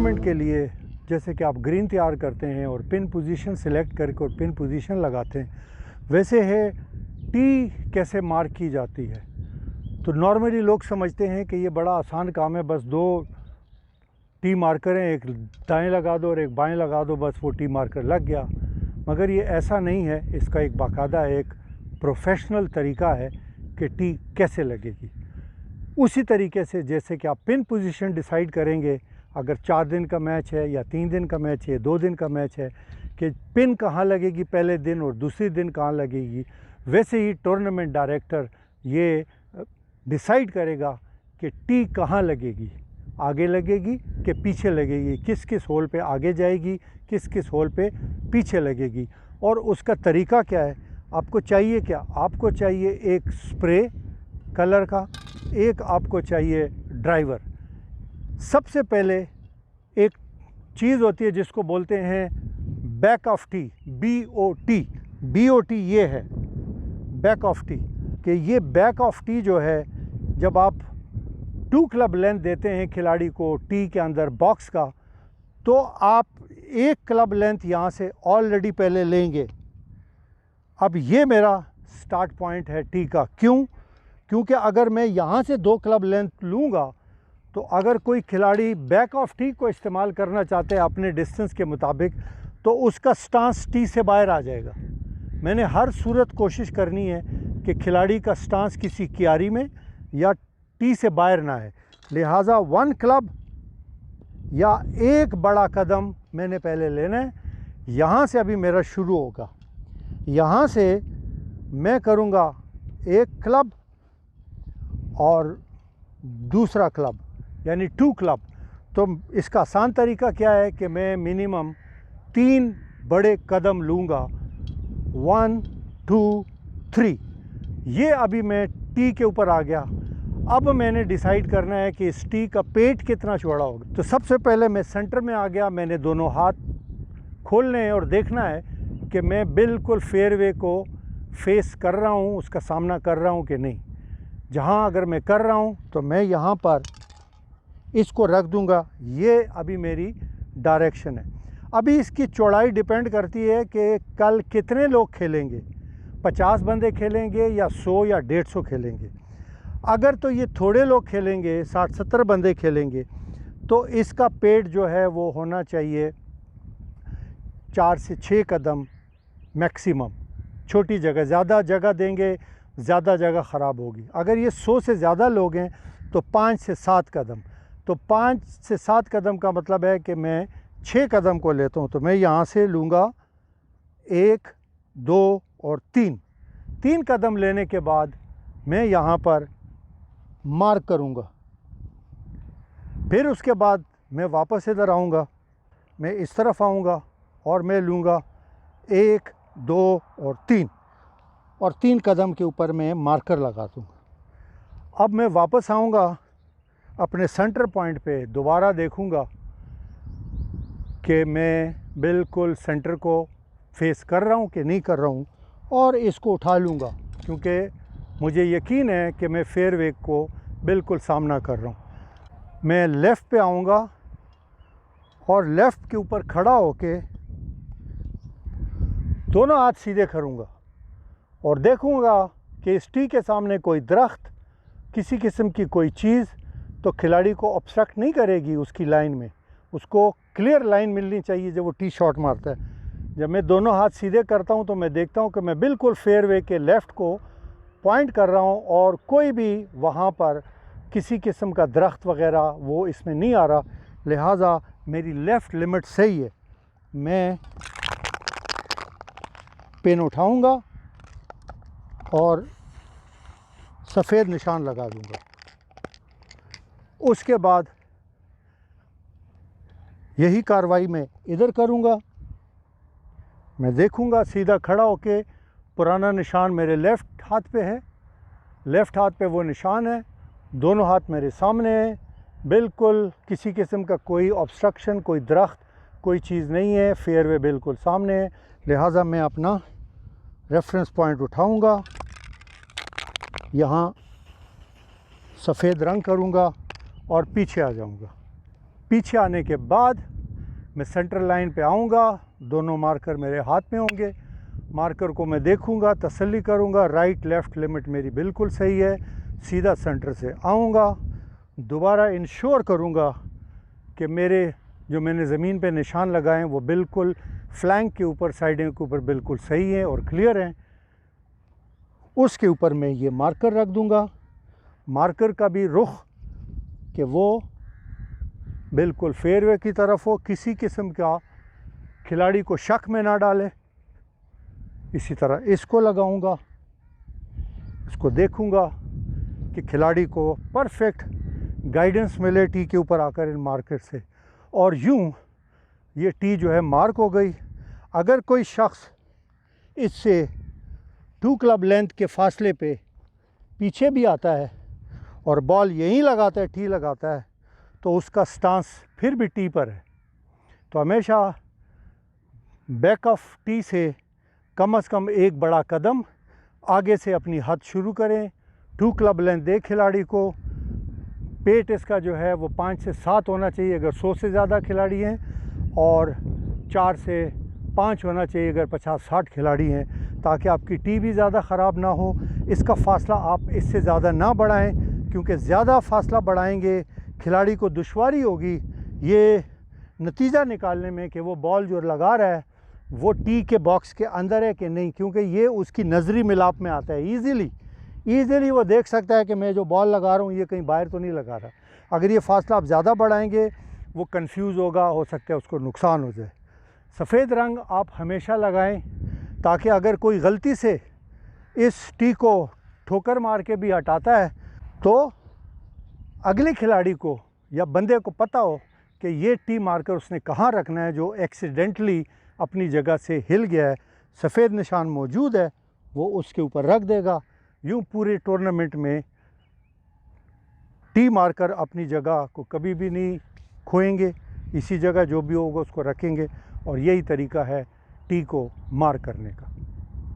Tournament के लिए जैसे कि आप ग्रीन तैयार करते हैं और पिन पोजीशन सिलेक्ट करके और पिन पोजीशन लगाते हैं, वैसे है टी कैसे मार्क की जाती है। तो नॉर्मली लोग समझते हैं कि ये बड़ा आसान काम है, बस दो टी मार्कर हैं, एक दाएं लगा दो और एक बाएं लगा दो, बस वो टी मार्कर लग गया। मगर ये ऐसा नहीं है, इसका एक बाकायदा एक प्रोफेशनल तरीका है कि टी कैसे लगेगी। उसी तरीके से जैसे कि आप पिन पोजीशन डिसाइड करेंगे, अगर 4 दिन का मैच है या 3 दिन का मैच है, 2 दिन का मैच है, कि पिन कहाँ लगेगी पहले दिन और दूसरे दिन कहाँ लगेगी, वैसे ही टूर्नामेंट डायरेक्टर ये डिसाइड करेगा कि टी कहाँ लगेगी, आगे लगेगी कि पीछे लगेगी, किस किस होल पे आगे जाएगी, किस किस होल पे पीछे लगेगी। और उसका तरीका क्या है, आपको चाहिए क्या, आपको चाहिए एक स्प्रे कलर का, एक आपको चाहिए ड्राइवर। सबसे पहले एक चीज़ होती है जिसको बोलते हैं बैक ऑफ टी, BOT ये है बैक ऑफ टी। कि ये बैक ऑफ टी जो है, जब आप 2 क्लब लेंथ देते हैं खिलाड़ी को टी के अंदर बॉक्स का, तो आप 1 क्लब लेंथ यहाँ से ऑलरेडी पहले लेंगे। अब ये मेरा स्टार्ट पॉइंट है टी का। क्यों? क्योंकि अगर मैं यहाँ से 2 क्लब लेंथ लूँगा तो अगर कोई खिलाड़ी बैक ऑफ टी को इस्तेमाल करना चाहते हैं अपने डिस्टेंस के मुताबिक, तो उसका स्टांस टी से बाहर आ जाएगा। मैंने हर सूरत कोशिश करनी है कि खिलाड़ी का स्टांस किसी क्यारी में या टी से बाहर ना है। लिहाजा 1 क्लब या एक बड़ा कदम मैंने पहले लेना है। यहाँ से अभी मेरा शुरू होगा, यहाँ से मैं करूँगा 1 क्लब और दूसरा क्लब, यानी 2 क्लब। तो इसका आसान तरीका क्या है कि मैं मिनिमम 3 बड़े कदम लूँगा, 1 2 3। ये अभी मैं टी के ऊपर आ गया। अब मैंने डिसाइड करना है कि इस टी का पेट कितना चौड़ा होगा। तो सबसे पहले मैं सेंटर में आ गया, मैंने दोनों हाथ खोलने हैं और देखना है कि मैं बिल्कुल फेयरवे को फेस कर रहा हूँ, उसका सामना कर रहा हूँ कि नहीं। जहाँ अगर मैं कर रहा हूँ तो मैं यहाँ पर इसको रख दूँगा। ये अभी मेरी डायरेक्शन है। अभी इसकी चौड़ाई डिपेंड करती है कि कल कितने लोग खेलेंगे, 50 बंदे खेलेंगे या 100 या 150 खेलेंगे। अगर तो ये थोड़े लोग खेलेंगे, 60-70 बंदे खेलेंगे, तो इसका पेट जो है वो होना चाहिए 4 से 6 कदम मैक्सिमम। छोटी जगह, ज़्यादा जगह देंगे ज़्यादा जगह ख़राब होगी। अगर ये 100 से ज़्यादा लोग हैं तो 5 से 7 कदम। तो 5 से 7 कदम का मतलब है कि मैं 6 कदम को लेता हूँ। तो मैं यहाँ से लूँगा 1 2 और 3 कदम लेने के बाद मैं यहाँ पर मार्क करूँगा। फिर उसके बाद मैं वापस इधर आऊँगा, मैं इस तरफ आऊँगा और मैं लूँगा 1 2 और 3 कदम के ऊपर मैं मार्कर लगा दूँगा। अब मैं वापस आऊँगा अपने सेंटर पॉइंट पे, दोबारा देखूँगा कि मैं बिल्कुल सेंटर को फेस कर रहा हूँ कि नहीं कर रहा हूँ, और इसको उठा लूँगा क्योंकि मुझे यकीन है कि मैं फेयरवे को बिल्कुल सामना कर रहा हूँ। मैं लेफ़्ट पे आऊँगा और लेफ़्ट के ऊपर खड़ा होके दोनों हाथ सीधे करूँगा और देखूँगा कि इस टी के सामने कोई दरख्त, किसी किस्म की कोई चीज़ तो खिलाड़ी को ऑब्स्ट्रक्ट नहीं करेगी उसकी लाइन में। उसको क्लियर लाइन मिलनी चाहिए जब वो टी शॉट मारता है। जब मैं दोनों हाथ सीधे करता हूँ तो मैं देखता हूँ कि मैं बिल्कुल फेयरवे के लेफ़्ट को पॉइंट कर रहा हूँ और कोई भी वहाँ पर किसी किस्म का दरख्त वग़ैरह वो इसमें नहीं आ रहा। लिहाजा मेरी लेफ़्ट लिमिट सही है। मैं पिन उठाऊँगा और सफ़ेद निशान लगा दूँगा। उसके बाद यही कार्रवाई मैं इधर करूँगा। मैं देखूँगा सीधा खड़ा होके, पुराना निशान मेरे लेफ़्ट हाथ पे है, लेफ़्ट हाथ पे वो निशान है, दोनों हाथ मेरे सामने हैं, बिल्कुल किसी किस्म का कोई ऑब्स्ट्रक्शन, कोई दरख्त, कोई चीज़ नहीं है, फेयरवे बिल्कुल सामने है। लिहाजा मैं अपना रेफरेंस पॉइंट उठाऊँगा, यहाँ सफ़ेद रंग करूँगा और पीछे आ जाऊँगा। पीछे आने के बाद मैं सेंटर लाइन पे आऊँगा, दोनों मार्कर मेरे हाथ में होंगे। मार्कर को मैं देखूँगा, तसल्ली करूँगा, राइट लेफ़्ट लिमिट मेरी बिल्कुल सही है, सीधा सेंटर से आऊँगा। दोबारा इंश्योर करूँगा कि मेरे जो मैंने ज़मीन पे निशान लगाए हैं वो बिल्कुल फ्लैंक के ऊपर, साइडों के ऊपर बिल्कुल सही हैं और क्लियर हैं। उसके ऊपर मैं ये मार्कर रख दूँगा। मार्कर का भी रुख कि वो बिल्कुल फेयरवे की तरफ हो, किसी किस्म का खिलाड़ी को शक में ना डाले। इसी तरह इसको लगाऊंगा, इसको देखूंगा कि खिलाड़ी को परफेक्ट गाइडेंस मिले टी के ऊपर आकर इन मार्कर से, और यूं ये टी जो है मार्क हो गई। अगर कोई शख्स इससे 2 क्लब लेंथ के फासले पे पीछे भी आता है और बॉल यहीं लगाता है, टी लगाता है, तो उसका स्टांस फिर भी टी पर है। तो हमेशा बैक ऑफ टी से कम एक बड़ा कदम आगे से अपनी हद शुरू करें। 2 क्लब लेंथ दे खिलाड़ी को। पेट इसका जो है वो 5 से 7 होना चाहिए अगर 100 से ज़्यादा खिलाड़ी हैं, और 4 से 5 होना चाहिए अगर 50-60 खिलाड़ी हैं, ताकि आपकी टी भी ज़्यादा ख़राब ना हो। इसका फ़ासला आप इससे ज़्यादा ना बढ़ाएं, क्योंकि ज़्यादा फासला बढ़ाएंगे खिलाड़ी को दुश्वारी होगी ये नतीजा निकालने में कि वो बॉल जो लगा रहा है वो टी के बॉक्स के अंदर है कि नहीं, क्योंकि ये उसकी नज़री मिलाप में आता है। ईज़िली वो देख सकता है कि मैं जो बॉल लगा रहा हूँ ये कहीं बाहर तो नहीं लगा रहा। अगर ये फासला आप ज़्यादा बढ़ाएंगे वो कंफ्यूज होगा, हो सकता है उसको नुकसान हो जाए। सफ़ेद रंग आप हमेशा लगाएं, ताकि अगर कोई गलती से इस टी को ठोकर मार के भी हटाता है तो अगले खिलाड़ी को या बंदे को पता हो कि ये टी मार्कर उसने कहाँ रखना है, जो एक्सीडेंटली अपनी जगह से हिल गया है, सफ़ेद निशान मौजूद है, वो उसके ऊपर रख देगा। यूँ पूरे टूर्नामेंट में टी मार्कर अपनी जगह को कभी भी नहीं खोएंगे, इसी जगह जो भी होगा उसको रखेंगे, और यही तरीका है टी को मार्क करने का।